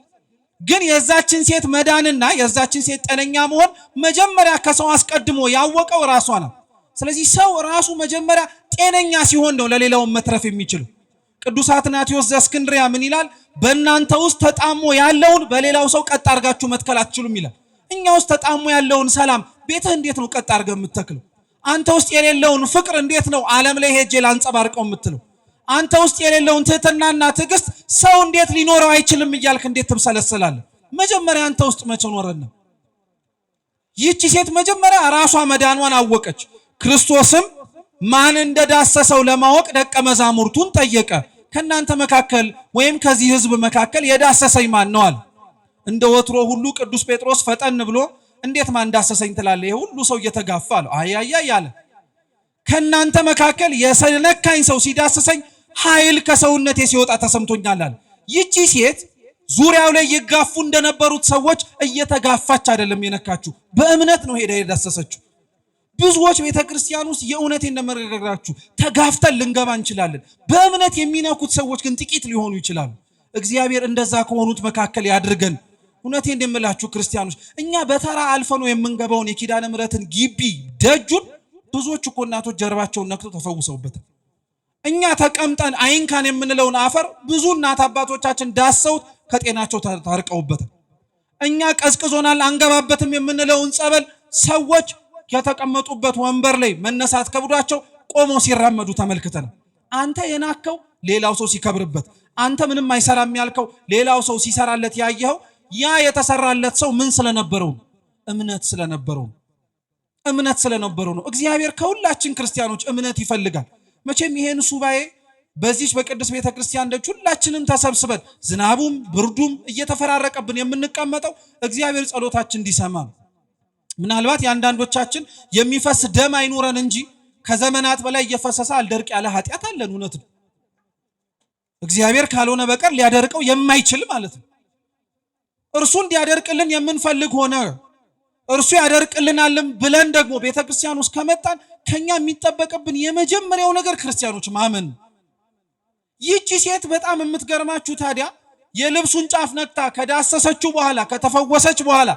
ግን የዛችን ሴት መዳንና የዛችን ሴት ጤነኛ መሆን መጀመሪያ ከሰው አስቀድሞ ያወቀው ራሷ ነው። ስለዚህ ሰው ራሱ መጀመሪያ ጤነኛ ሲሆን ነው ለሌላውን መትረፍ የሚችለው። ቅዱስ አትናቴዎስ ዘእስክንድርያ ምን ይላል? በእናንተ ውስጥ ተጣሞ ያለውን በሌላው ሰው ቀጥ አድርጋችሁ መትከል አትችሉም ይላል። እኛ ውስጥ ተጣሞ ያለውን ሰላም ቤትህ እንዴት ነው ቀጥ አድርገህ የምትተክለው? አንተ ውስጥ የሌለውን ፍቅር እንዴት ነው ዓለም ላይ ሄጄ ላንጸባርቀው የምትለው? አንተ ውስጥ የሌለውን ትህትናና ትዕግስት ሰው እንዴት ሊኖረው አይችልም እያልክ እንዴት ትብሰለሰላለህ? መጀመሪያ አንተ ውስጥ መቼ ኖረና? ይህች ሴት መጀመሪያ ራሷ መዳኗን አወቀች። ክርስቶስም ማን እንደዳሰሰው ለማወቅ ደቀ መዛሙርቱን ጠየቀ። ከናንተ መካከል ወይም ከዚህ ሕዝብ መካከል የዳሰሰኝ ማን ነው አለ። እንደ ወትሮ ሁሉ ቅዱስ ጴጥሮስ ፈጠን ብሎ እንዴት ማን ዳሰሰኝ ትላለህ? ይሄ ሁሉ ሰው እየተጋፋ አለው። አያያ ያለ ከናንተ መካከል የነካኝ ሰው ሲዳሰሰኝ ኃይል ከሰውነቴ ሲወጣ ተሰምቶኛል አለ። ይቺ ሴት ዙሪያው ላይ ይጋፉ እንደነበሩት ሰዎች እየተጋፋች አይደለም የነካችሁ፣ በእምነት ነው ሄዳ የዳሰሰችው። ብዙዎች ቤተክርስቲያን ውስጥ የእውነቴን እንደመረጋግራችሁ ተጋፍተን ልንገባ እንችላለን። በእምነት የሚነኩት ሰዎች ግን ጥቂት ሊሆኑ ይችላሉ። እግዚአብሔር እንደዛ ከሆኑት መካከል ያድርገን። እውነቴን እንደምላችሁ ክርስቲያኖች፣ እኛ በተራ አልፈን ነው የምንገባውን የኪዳነ ምሕረትን ግቢ ደጁን ብዙዎች እኮ እናቶች ጀርባቸውን ነክተው ተፈውሰውበታል። እኛ ተቀምጠን አይንካን የምንለውን አፈር ብዙ እናት አባቶቻችን ዳሰውት ከጤናቸው ታርቀውበታል። እኛ ቀዝቅዞናል አንገባበትም የምንለውን ጸበል ሰዎች ከተቀመጡበት ወንበር ላይ መነሳት ከብዷቸው ቆመው ሲራመዱ ተመልክተናል። አንተ የናከው ሌላው ሰው ሲከብርበት፣ አንተ ምንም አይሰራም ያልከው ሌላው ሰው ሲሰራለት ያየኸው ያ የተሰራለት ሰው ምን ስለነበረው? እምነት ስለነበረው። እምነት ስለነበረው ነው። እግዚአብሔር ከሁላችን ክርስቲያኖች እምነት ይፈልጋል። መቼም ይሄን ሱባኤ በዚህ በቅድስት ቤተክርስቲያን ደጅ ሁላችንም ተሰብስበን ዝናቡም ብርዱም እየተፈራረቀብን የምንቀመጠው እግዚአብሔር ጸሎታችን እንዲሰማ ነው። ምናልባት የአንዳንዶቻችን የሚፈስ ደም አይኖረን እንጂ ከዘመናት በላይ እየፈሰሰ አልደርቅ ያለ ኃጢአት አለን። እውነት ነው። እግዚአብሔር ካልሆነ በቀር ሊያደርቀው የማይችል ማለት ነው። እርሱ እንዲያደርቅልን የምንፈልግ ሆነ እርሱ ያደርቅልናልም ብለን ደግሞ ቤተክርስቲያን ውስጥ ከመጣን ከኛ የሚጠበቅብን የመጀመሪያው ነገር ክርስቲያኖች ማመን። ይህቺ ሴት በጣም የምትገርማችሁ ታዲያ የልብሱን ጫፍ ነክታ ከዳሰሰችው በኋላ ከተፈወሰች በኋላ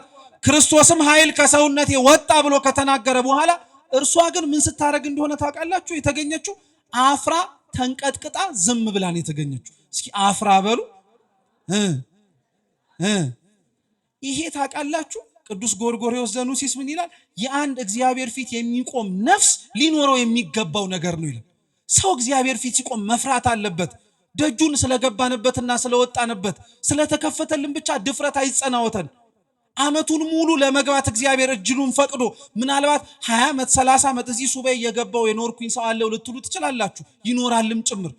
ክርስቶስም ኃይል ከሰውነቴ ወጣ ብሎ ከተናገረ በኋላ እርሷ ግን ምን ስታረግ እንደሆነ ታውቃላችሁ? የተገኘችው አፍራ ተንቀጥቅጣ ዝም ብላን የተገኘችው። እስኪ አፍራ በሉ። ይሄ ታውቃላችሁ ቅዱስ ጎርጎርዮስ ዘኑሲስ ምን ይላል? የአንድ እግዚአብሔር ፊት የሚቆም ነፍስ ሊኖረው የሚገባው ነገር ነው ይላል። ሰው እግዚአብሔር ፊት ሲቆም መፍራት አለበት። ደጁን ስለገባንበትና ስለወጣንበት ስለተከፈተልን ብቻ ድፍረት አይጸናወተን። ዓመቱን ሙሉ ለመግባት እግዚአብሔር እጅሉን ፈቅዶ ምናልባት 20 ዓመት 30 ዓመት እዚህ ሱባኤ የገባው የኖርኩኝ ሰው አለው ልትሉ ትችላላችሁ። ይኖራልም ጭምር።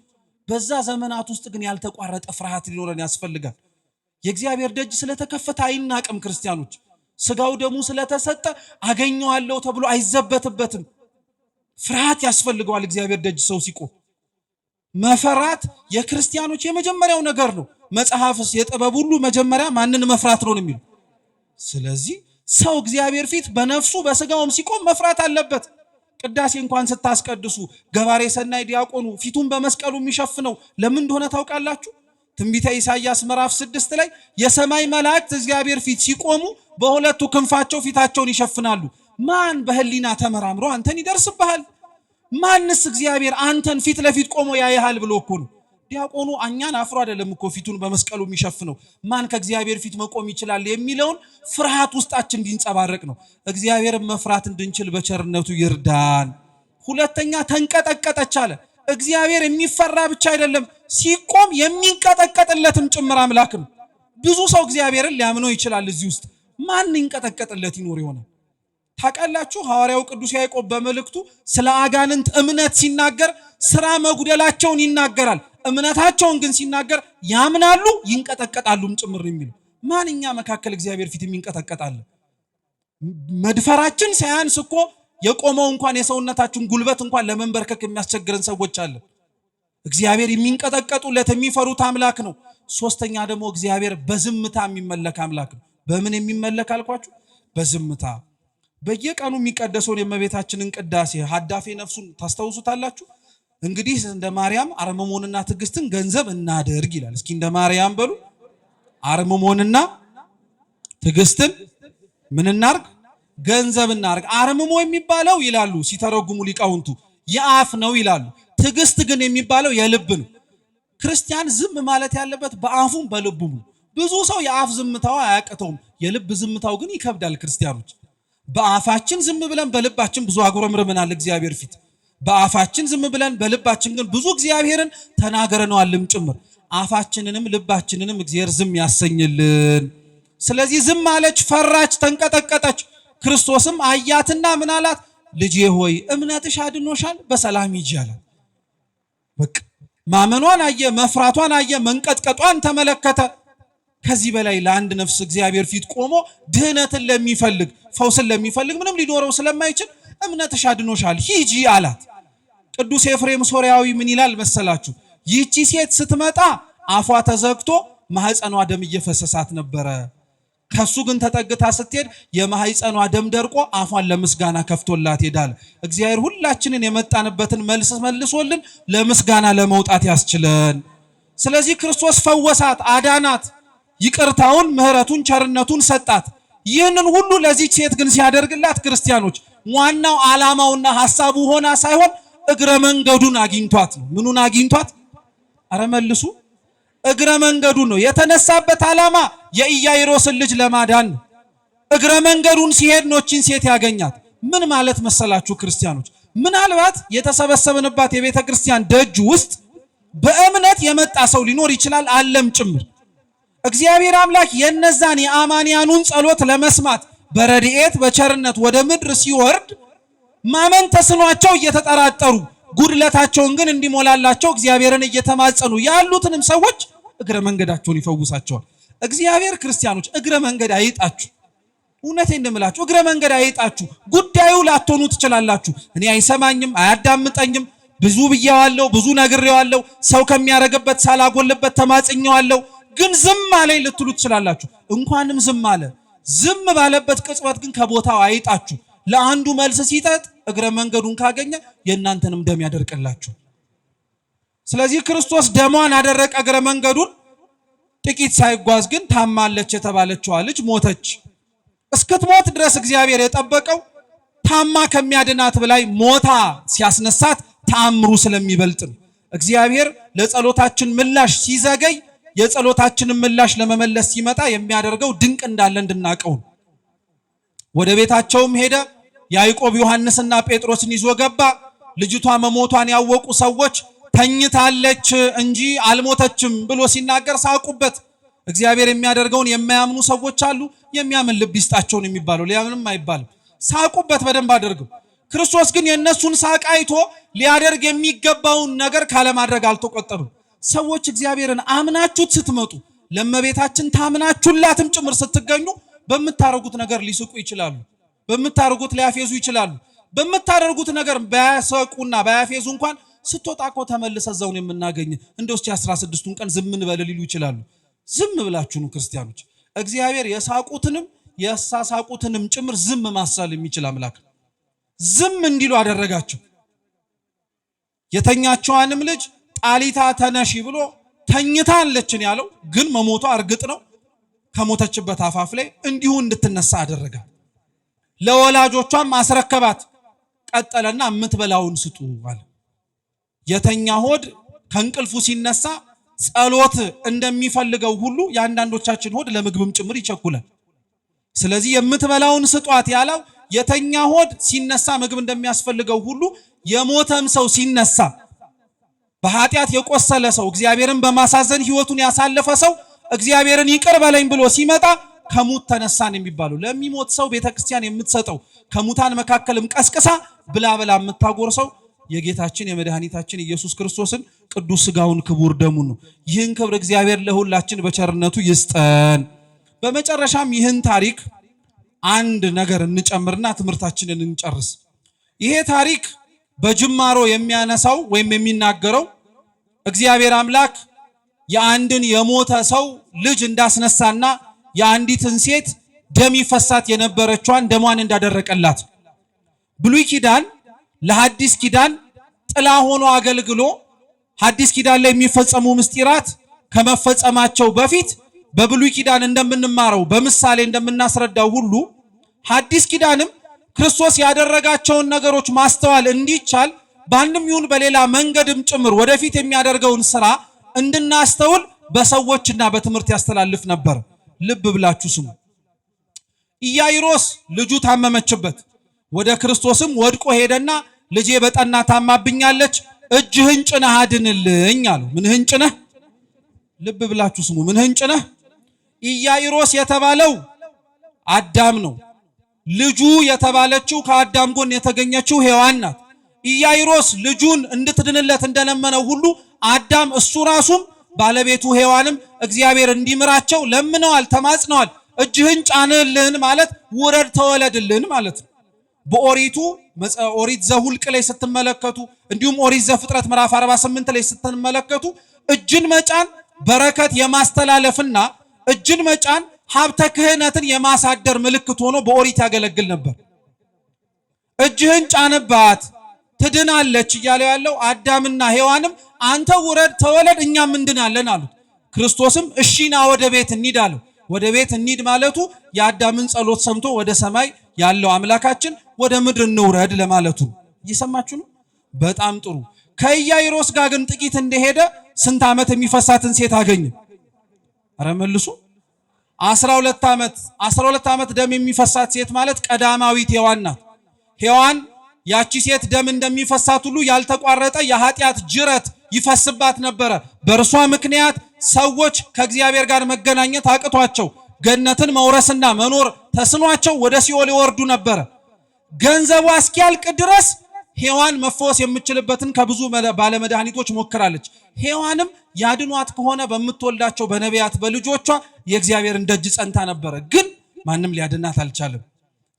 በዛ ዘመናት ውስጥ ግን ያልተቋረጠ ፍርሃት ሊኖረን ያስፈልጋል። የእግዚአብሔር ደጅ ስለተከፈተ አይናቅም። ክርስቲያኖች ስጋው ደሙ ስለተሰጠ አገኘዋለሁ ተብሎ አይዘበትበትም። ፍርሃት ያስፈልገዋል። እግዚአብሔር ደጅ ሰው ሲቆም መፈራት የክርስቲያኖች የመጀመሪያው ነገር ነው። መጽሐፍስ የጥበብ ሁሉ መጀመሪያ ማንን መፍራት ነው የሚለው። ስለዚህ ሰው እግዚአብሔር ፊት በነፍሱ በስጋውም ሲቆም መፍራት አለበት። ቅዳሴ እንኳን ስታስቀድሱ ገባሬ ሰናይ ዲያቆኑ ፊቱን በመስቀሉ የሚሸፍነው ለምን እንደሆነ ታውቃላችሁ? ትንቢተ ኢሳይያስ ምዕራፍ 6 ላይ የሰማይ መላእክት እግዚአብሔር ፊት ሲቆሙ በሁለቱ ክንፋቸው ፊታቸውን ይሸፍናሉ። ማን በህሊና ተመራምሮ አንተን ይደርስብሃል? ማንስ እግዚአብሔር አንተን ፊት ለፊት ቆሞ ያይሃል ብሎ እኮ ነው። ዲያቆኑ እኛን አፍሮ አይደለም እኮ ፊቱን በመስቀሉ የሚሸፍነው ማን ከእግዚአብሔር ፊት መቆም ይችላል የሚለውን ፍርሃት ውስጣችን እንዲንጸባረቅ ነው። እግዚአብሔርን መፍራት እንድንችል በቸርነቱ ይርዳን። ሁለተኛ ተንቀጠቀጠች አለ። እግዚአብሔር የሚፈራ ብቻ አይደለም ሲቆም የሚንቀጠቀጥለትም ጭምር አምላክ ነው። ብዙ ሰው እግዚአብሔርን ሊያምነው ይችላል። እዚህ ውስጥ ማን ይንቀጠቀጥለት ይኖር ይሆናል? ታውቃላችሁ ሐዋርያው ቅዱስ ያዕቆብ በመልእክቱ ስለ አጋንንት እምነት ሲናገር ስራ መጉደላቸውን ይናገራል። እምነታቸውን ግን ሲናገር ያምናሉ ይንቀጠቀጣሉም ጭምር የሚለው ማንኛ መካከል እግዚአብሔር ፊት የሚንቀጠቀጣል? መድፈራችን ሳያንስ እኮ የቆመው እንኳን የሰውነታችን ጉልበት እንኳን ለመንበርከክ የሚያስቸግረን ሰዎች አለ። እግዚአብሔር የሚንቀጠቀጡለት የሚፈሩት አምላክ ነው። ሶስተኛ ደግሞ እግዚአብሔር በዝምታ የሚመለክ አምላክ ነው። በምን የሚመለክ አልኳችሁ? በዝምታ። በየቀኑ የሚቀደሰውን የእመቤታችንን ቅዳሴ ሀዳፌ ነፍሱን ታስታውሱታላችሁ። እንግዲህ እንደ ማርያም አርምሞንና ትዕግስትን ገንዘብ እናድርግ ይላል። እስኪ እንደ ማርያም በሉ። አርምሞንና ትዕግስትን ምን እናርግ? ገንዘብ እናርግ። አርምሞ የሚባለው ይላሉ ሲተረጉሙ ሊቃውንቱ የአፍ ነው ይላሉ። ትዕግስት ግን የሚባለው የልብ ነው። ክርስቲያን ዝም ማለት ያለበት በአፉም በልቡም። ብዙ ሰው የአፍ ዝምታው አያቅተውም፣ የልብ ዝምታው ግን ይከብዳል። ክርስቲያኖች በአፋችን ዝም ብለን በልባችን ብዙ አጉረምርመናል እግዚአብሔር ፊት። በአፋችን ዝም ብለን በልባችን ግን ብዙ እግዚአብሔርን ተናገረነዋልም ጭምር። አፋችንንም ልባችንንም እግዚአብሔር ዝም ያሰኝልን። ስለዚህ ዝም አለች፣ ፈራች፣ ተንቀጠቀጠች። ክርስቶስም አያትና ምን አላት? ልጄ ሆይ እምነትሽ አድኖሻል፣ በሰላም ሂጂ አላት። በቃ ማመኗን አየ፣ መፍራቷን አየ፣ መንቀጥቀጧን ተመለከተ። ከዚህ በላይ ለአንድ ነፍስ እግዚአብሔር ፊት ቆሞ ድህነትን ለሚፈልግ ፈውስን ለሚፈልግ ምንም ሊኖረው ስለማይችል እምነትሽ አድኖሻል ሂጂ አላት። ቅዱስ ኤፍሬም ሶርያዊ ምን ይላል መሰላችሁ? ይህቺ ሴት ስትመጣ አፏ ተዘግቶ ማህፀኗ ደም እየፈሰሳት ነበረ። ከሱ ግን ተጠግታ ስትሄድ የማህፀኗ ደም ደርቆ አፏን ለምስጋና ከፍቶላት ሄዳል። እግዚአብሔር ሁላችንን የመጣንበትን መልስ መልሶልን ለምስጋና ለመውጣት ያስችለን። ስለዚህ ክርስቶስ ፈወሳት፣ አዳናት፣ ይቅርታውን፣ ምህረቱን፣ ቸርነቱን ሰጣት። ይህንን ሁሉ ለዚህ ሴት ግን ሲያደርግላት ክርስቲያኖች ዋናው ዓላማውና ሐሳቡ ሆና ሳይሆን እግረ መንገዱን አግኝቷት ነው። ምኑን አግኝቷት? አረ መልሱ። እግረ መንገዱን ነው የተነሳበት ዓላማ። የኢያይሮስን ልጅ ለማዳን ነው። እግረ መንገዱን ሲሄድ ነው እቺን ሴት ያገኛት። ምን ማለት መሰላችሁ ክርስቲያኖች? ምናልባት የተሰበሰብንባት የቤተ ክርስቲያን ደጅ ውስጥ በእምነት የመጣ ሰው ሊኖር ይችላል፣ አለም ጭምር። እግዚአብሔር አምላክ የነዛን የአማንያኑን ጸሎት ለመስማት በረድኤት በቸርነት ወደ ምድር ሲወርድ ማመን ተስኗቸው እየተጠራጠሩ ጉድለታቸውን ግን እንዲሞላላቸው እግዚአብሔርን እየተማጸኑ ያሉትንም ሰዎች እግረ መንገዳቸውን ይፈውሳቸዋል። እግዚአብሔር ክርስቲያኖች እግረ መንገድ አይጣችሁ። እውነቴን እንደምላችሁ እግረ መንገድ አይጣችሁ። ጉዳዩ ላትሆኑ ትችላላችሁ። እኔ አይሰማኝም፣ አያዳምጠኝም፣ ብዙ ብያዋለሁ፣ ብዙ ነግሬዋለሁ፣ ሰው ከሚያረግበት ሳላጎልበት ተማጽኘዋለሁ፣ ግን ዝም አለኝ ልትሉ ትችላላችሁ። እንኳንም ዝም አለ። ዝም ባለበት ቅጽበት ግን ከቦታው አይጣችሁ። ለአንዱ መልስ ሲጠጥ እግረ መንገዱን ካገኘ የእናንተንም ደም ያደርቅላችሁ። ስለዚህ ክርስቶስ ደሟን አደረቀ እግረ መንገዱን። ጥቂት ሳይጓዝ ግን ታማለች የተባለችዋ ልጅ ሞተች። እስክትሞት ድረስ እግዚአብሔር የጠበቀው ታማ ከሚያድናት በላይ ሞታ ሲያስነሳት ተአምሩ ስለሚበልጥ ነው። እግዚአብሔር ለጸሎታችን ምላሽ ሲዘገይ የጸሎታችንን ምላሽ ለመመለስ ሲመጣ የሚያደርገው ድንቅ እንዳለ እንድናቀው ነው። ወደ ቤታቸውም ሄደ። ያዕቆብ ዮሐንስና ጴጥሮስን ይዞ ገባ። ልጅቷ መሞቷን ያወቁ ሰዎች ተኝታለች እንጂ አልሞተችም ብሎ ሲናገር ሳቁበት። እግዚአብሔር የሚያደርገውን የማያምኑ ሰዎች አሉ። የሚያምን ልብ ይስጣቸውን የሚባለው ሊያምንም አይባልም። ሳቁበት በደንብ አድርገው። ክርስቶስ ግን የነሱን ሳቅ አይቶ ሊያደርግ የሚገባውን ነገር ካለማድረግ አልተቆጠበም። ሰዎች እግዚአብሔርን አምናችሁት ስትመጡ ለእመቤታችን ታምናችሁላትም ጭምር ስትገኙ በምታረጉት ነገር ሊስቁ ይችላሉ። በምታረጉት ሊያፌዙ ይችላሉ። በምታደርጉት ነገር ባያሰቁና ባያፌዙ እንኳን ስትወጣ እኮ ተመልሰው ዘውን የምናገኝ እንደው 16ቱን ቀን ዝም እንበል ሊሉ ይችላሉ። ዝም ብላችሁ ነው ክርስቲያኖች። እግዚአብሔር የሳቁትንም የሳሳቁትንም ጭምር ዝም ማሳል የሚችል አምላክ ዝም እንዲሉ አደረጋቸው። የተኛቸዋንም ልጅ ጣሊታ ተነሺ ብሎ ተኝታለችን ያለው ግን መሞቷ እርግጥ ነው። ከሞተችበት አፋፍ ላይ እንዲሁ እንድትነሳ አደረጋት። ለወላጆቿም አስረከባት። ቀጠለና የምትበላውን ስጡ አለ። የተኛ ሆድ ከእንቅልፉ ሲነሳ ጸሎት እንደሚፈልገው ሁሉ የአንዳንዶቻችን ሆድ ለምግብም ጭምር ይቸኩላል። ስለዚህ የምትበላውን ስጧት ያለው የተኛ ሆድ ሲነሳ ምግብ እንደሚያስፈልገው ሁሉ የሞተም ሰው ሲነሳ በኃጢአት የቆሰለ ሰው እግዚአብሔርን በማሳዘን ህይወቱን ያሳለፈ ሰው እግዚአብሔርን ይቅር በለኝ ብሎ ሲመጣ ከሙት ተነሳን የሚባለው ለሚሞት ሰው ቤተክርስቲያን የምትሰጠው ከሙታን መካከልም ቀስቅሳ ብላ የምታጎርሰው የጌታችን የመድኃኒታችን ኢየሱስ ክርስቶስን ቅዱስ ሥጋውን ክቡር ደሙን ነው። ይህን ክብር እግዚአብሔር ለሁላችን በቸርነቱ ይስጠን። በመጨረሻም ይህን ታሪክ አንድ ነገር እንጨምርና ትምህርታችንን እንጨርስ። ይሄ ታሪክ በጅማሮ የሚያነሳው ወይም የሚናገረው እግዚአብሔር አምላክ የአንድን የሞተ ሰው ልጅ እንዳስነሳና የአንዲትን ሴት ደም ይፈሳት የነበረችዋን ደሟን እንዳደረቀላት ብሉይ ኪዳን ለሐዲስ ኪዳን ጥላ ሆኖ አገልግሎ ሐዲስ ኪዳን ላይ የሚፈጸሙ ምስጢራት ከመፈጸማቸው በፊት በብሉይ ኪዳን እንደምንማረው በምሳሌ እንደምናስረዳው ሁሉ ሐዲስ ኪዳንም ክርስቶስ ያደረጋቸውን ነገሮች ማስተዋል እንዲቻል በአንድም ይሁን በሌላ መንገድም ጭምር ወደፊት የሚያደርገውን ሥራ እንድናስተውል በሰዎችና በትምህርት ያስተላልፍ ነበር። ልብ ብላችሁ ስሙ። ኢያይሮስ ልጁ ታመመችበት። ወደ ክርስቶስም ወድቆ ሄደና ልጄ በጠና ታማብኛለች፣ እጅህን ጭነህ አድንልኝ አለው። ምንህን ጭነህ? ልብ ብላችሁ ስሙ። ምንህን ጭነህ? ኢያይሮስ የተባለው አዳም ነው። ልጁ የተባለችው ከአዳም ጎን የተገኘችው ሔዋን ናት። ኢያይሮስ ልጁን እንድትድንለት እንደለመነው ሁሉ አዳም እሱ ራሱም ባለቤቱ ሔዋንም እግዚአብሔር እንዲምራቸው ለምነዋል፣ ተማጽነዋል። እጅህን ጫንልን ማለት ውረድ ተወለድልን ማለት ነው። በኦሪቱ ኦሪት ዘሁልቅ ላይ ስትመለከቱ እንዲሁም ኦሪት ዘፍጥረት ምዕራፍ 48 ላይ ስትመለከቱ እጅን መጫን በረከት የማስተላለፍና እጅን መጫን ሀብተ ክህነትን የማሳደር ምልክት ሆኖ በኦሪት ያገለግል ነበር። እጅህን ጫንባት ትድናለች እያለ ያለው አዳምና ሔዋንም አንተ ውረድ ተወለድ እኛም እንድናለን አሉት። ክርስቶስም እሺና ወደ ቤት እንሂድ አለው። ወደ ቤት እንሂድ ማለቱ የአዳምን ጸሎት ሰምቶ ወደ ሰማይ ያለው አምላካችን ወደ ምድር እንውረድ ለማለቱ። እየሰማችሁ ነው? በጣም ጥሩ። ከኢያይሮስ ጋር ግን ጥቂት እንደሄደ ስንት ዓመት የሚፈሳትን ሴት አገኘ? አረ መልሱ። 12 ዓመት ደም የሚፈሳት ሴት ማለት ቀዳማዊት ሔዋን ናት። ሔዋን ያቺ ሴት ደም እንደሚፈሳት ሁሉ ያልተቋረጠ የኃጢአት ጅረት ይፈስባት ነበረ። በእርሷ ምክንያት ሰዎች ከእግዚአብሔር ጋር መገናኘት አቅቷቸው ገነትን መውረስና መኖር ተስኗቸው ወደ ሲኦል ይወርዱ ነበረ። ገንዘቧ እስኪያልቅ ድረስ ሔዋን መፈወስ የምትችልበትን ከብዙ ባለመድኃኒቶች ሞክራለች። ሔዋንም ያድኗት ከሆነ በምትወልዳቸው በነቢያት በልጆቿ የእግዚአብሔርን ደጅ ጸንታ ነበረ። ግን ማንም ሊያድናት አልቻለም።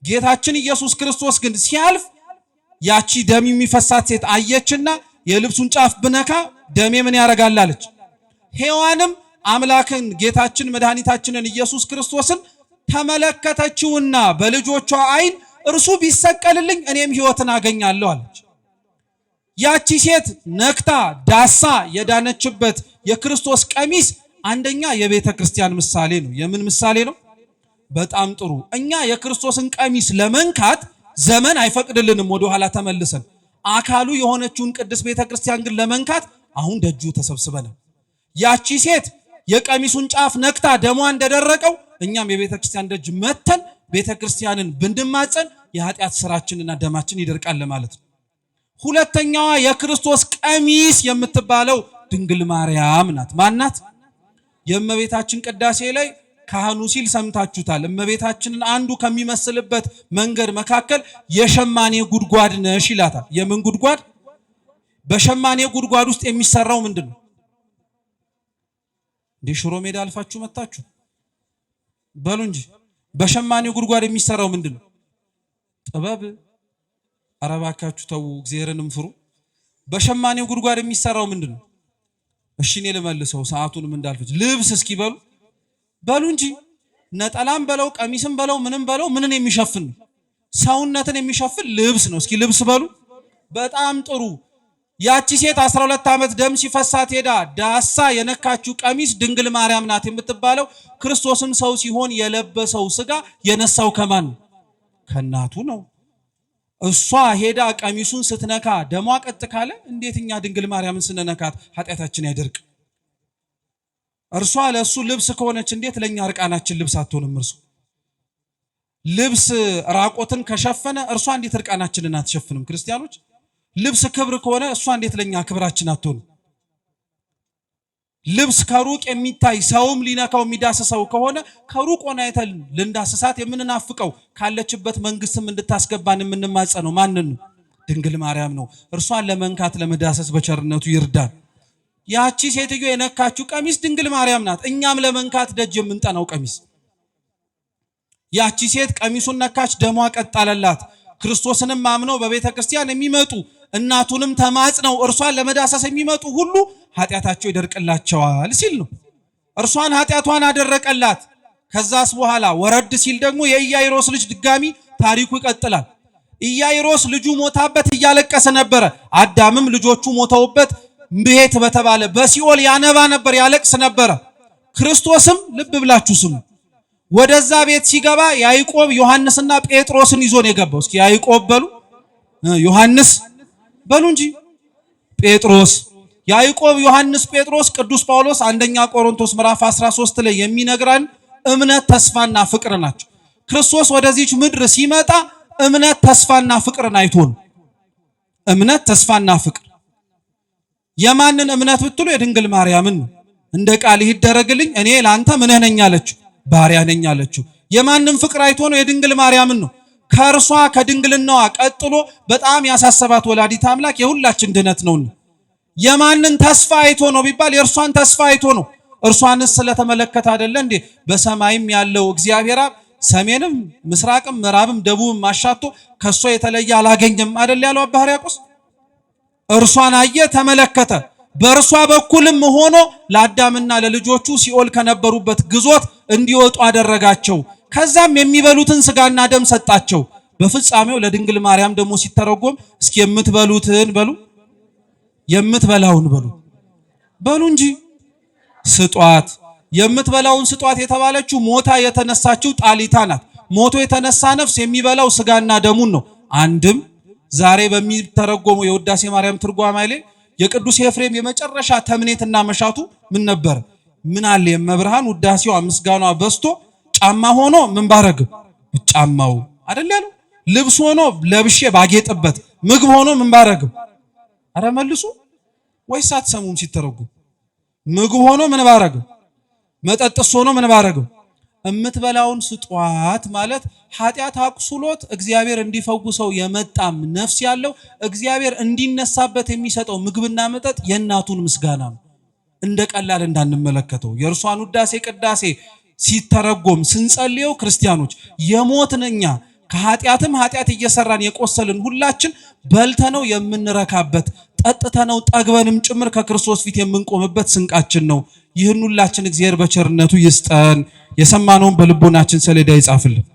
ጌታችን ኢየሱስ ክርስቶስ ግን ሲያልፍ ያቺ ደም የሚፈሳት ሴት አየችና የልብሱን ጫፍ ብነካ ደሜ ምን ያረጋል አለች። ሔዋንም አምላክን ጌታችን መድኃኒታችንን ኢየሱስ ክርስቶስን ተመለከተችውና በልጆቿ ዓይን እርሱ ቢሰቀልልኝ እኔም ሕይወትን አገኛለሁ አለች። ያቺ ሴት ነክታ ዳሳ የዳነችበት የክርስቶስ ቀሚስ አንደኛ የቤተ ክርስቲያን ምሳሌ ነው። የምን ምሳሌ ነው? በጣም ጥሩ። እኛ የክርስቶስን ቀሚስ ለመንካት ዘመን አይፈቅድልንም። ወደ ኋላ ተመልሰን አካሉ የሆነችውን ቅድስት ቤተ ክርስቲያን ግን ለመንካት አሁን ደጁ ተሰብስበናል። ያቺ ሴት የቀሚሱን ጫፍ ነክታ ደሟ እንደደረቀው እኛም የቤተ ክርስቲያን ደጅ መተን ቤተ ክርስቲያንን ብንድማጸን የኃጢአት ስራችንና ደማችን ይደርቃል ማለት ነው። ሁለተኛዋ የክርስቶስ ቀሚስ የምትባለው ድንግል ማርያም ናት። ማናት? የእመቤታችን ቅዳሴ ላይ ካህኑ ሲል ሰምታችሁታል። እመቤታችንን አንዱ ከሚመስልበት መንገድ መካከል የሸማኔ ጉድጓድ ነሽ ይላታል። የምን ጉድጓድ? በሸማኔ ጉድጓድ ውስጥ የሚሰራው ምንድን ነው? እንዴ ሽሮ ሜዳ አልፋችሁ መጣችሁ በሉ እንጂ በሸማኔ ጉድጓድ የሚሰራው ምንድን ነው? ጥበብ። ኧረ እባካችሁ ተው፣ እግዚአብሔርንም ፍሩ። በሸማኔ ጉድጓድ የሚሰራው ምንድን ነው? እሺ እኔ ልመልሰው ሰዓቱንም እንዳልፈጅ። ልብስ እስኪ በሉ እንጂ ነጠላም በለው ቀሚስም በለው ምንም በለው ምንን የሚሸፍን ነው? ሰውነትን የሚሸፍን ልብስ ነው። እስኪ ልብስ በሉ። በጣም ጥሩ። ያቺ ሴት 12 ዓመት ደም ሲፈሳት ሄዳ ዳሳ የነካችው ቀሚስ ድንግል ማርያም ናት የምትባለው። ክርስቶስም ሰው ሲሆን የለበሰው ስጋ የነሳው ከማን ነው? ከእናቱ ነው። እሷ ሄዳ ቀሚሱን ስትነካ ደሟ ቀጥ ካለ እንዴትኛ ድንግል ማርያምን ስንነካት ኃጢአታችን ያደርቅ? እርሷ ለሱ ልብስ ከሆነች እንዴት ለኛ እርቃናችን ልብስ አትሆንም? እርሱ ልብስ ራቆትን ከሸፈነ እርሷ እንዴት እርቃናችንን አትሸፍንም? ክርስቲያኖች ልብስ ክብር ከሆነ እሷ እንዴት ለኛ ክብራችን አትሆንም? ልብስ ከሩቅ የሚታይ ሰውም ሊነካው የሚዳስሰው ከሆነ ከሩቅ ሆነ አይተን ልንዳስሳት የምንናፍቀው ካለችበት መንግስትም እንድታስገባን የምንማጸነው ማንን ነው? ድንግል ማርያም ነው። እርሷን ለመንካት ለመዳሰስ በቸርነቱ ይርዳን። ያቺ ሴትዮ የነካችው ቀሚስ ድንግል ማርያም ናት። እኛም ለመንካት ደጅ የምንጠናው ቀሚስ። ያቺ ሴት ቀሚሱን ነካች፣ ደሟ ቀጣለላት። ክርስቶስንም አምነው በቤተ ክርስቲያን የሚመጡ እናቱንም ተማጽነው እርሷን ለመዳሰስ የሚመጡ ሁሉ ኃጢአታቸው ይደርቅላቸዋል ሲል ነው። እርሷን ኃጢአቷን አደረቀላት። ከዛስ በኋላ ወረድ ሲል ደግሞ የኢያይሮስ ልጅ ድጋሚ ታሪኩ ይቀጥላል። ኢያይሮስ ልጁ ሞታበት እያለቀሰ ነበረ። አዳምም ልጆቹ ሞተውበት ቤት በተባለ በሲኦል ያነባ ነበር፣ ያለቅስ ነበረ። ክርስቶስም ልብ ብላችሁ ስሙ፣ ወደዛ ቤት ሲገባ ያዕቆብ ዮሐንስና ጴጥሮስን ይዞ ነው የገባው። እስኪ ያዕቆብ በሉ፣ ዮሐንስ በሉ እንጂ ጴጥሮስ። ያዕቆብ ዮሐንስ ጴጥሮስ ቅዱስ ጳውሎስ አንደኛ ቆሮንቶስ ምዕራፍ 13 ላይ የሚነግራን እምነት ተስፋና ፍቅር ናቸው። ክርስቶስ ወደዚች ምድር ሲመጣ እምነት ተስፋና ፍቅርን አይቶ ነው። እምነት ተስፋና ፍቅር የማንን እምነት ብትሉ የድንግል ማርያምን ነው። እንደ ቃል ይደረግልኝ እኔ ላንተ ምንህ ነኝ አለችው፣ ባሪያ ነኝ አለችው። የማንን ፍቅር አይቶ ነው? የድንግል ማርያምን ነው። ከእርሷ ከድንግልናዋ ቀጥሎ በጣም ያሳሰባት ወላዲት አምላክ የሁላችን ድነት ነውና የማንን ተስፋ አይቶ ነው ቢባል የእርሷን ተስፋ አይቶ ነው። እርሷንስ ስለተመለከተ አይደለ እንዴ በሰማይም ያለው እግዚአብሔር ሰሜንም ምስራቅም ምዕራብም ደቡብም ማሻቶ ከሷ የተለየ አላገኘም አይደል ያለው አባ ሕርያቆስ። እርሷን አየ፣ ተመለከተ። በእርሷ በኩልም ሆኖ ለአዳምና ለልጆቹ ሲኦል ከነበሩበት ግዞት እንዲወጡ አደረጋቸው። ከዛም የሚበሉትን ስጋና ደም ሰጣቸው። በፍጻሜው ለድንግል ማርያም ደግሞ ሲተረጎም እስኪ የምትበሉትን በሉ፣ የምትበላውን በሉ በሉ እንጂ ስጧት። የምትበላውን ስጧት የተባለችው ሞታ የተነሳችው ጣሊታ ናት። ሞቶ የተነሳ ነፍስ የሚበላው ስጋና ደሙን ነው። አንድም ዛሬ በሚተረጎመው የውዳሴ ማርያም ትርጓሜ ላይ የቅዱስ ኤፍሬም የመጨረሻ ተምኔትና መሻቱ ምን ነበር? ምን አለ የመብርሃን ውዳሴዋ ምስጋኗ በስቶ ጫማ ሆኖ ምን ባረግ ጫማው አይደል ያለው፣ ልብስ ሆኖ ለብሼ ባጌጥበት፣ ምግብ ሆኖ ምን ባረግ። አረ መልሱ ወይስ አትሰሙም ሲተረጎም? ምግብ ሆኖ ምን ባረግ፣ መጠጥስ ሆኖ ምን ባረግ። እምትበላውን ስጧት ማለት ኃጢአት አቁስሎት እግዚአብሔር እንዲፈውሰው የመጣም ነፍስ ያለው እግዚአብሔር እንዲነሳበት የሚሰጠው ምግብና መጠጥ የእናቱን ምስጋና ነው። እንደ ቀላል እንዳንመለከተው የእርሷን ውዳሴ ቅዳሴ ሲተረጎም ስንጸልየው ክርስቲያኖች የሞትን እኛ ከኃጢአትም ኃጢአት እየሰራን የቆሰልን ሁላችን በልተነው የምንረካበት ጠጥተነው ጠግበንም ጭምር ከክርስቶስ ፊት የምንቆምበት ስንቃችን ነው። ይህን ሁላችን እግዚአብሔር በቸርነቱ ይስጠን። የሰማነውን በልቦናችን ሰሌዳ ይጻፍልን።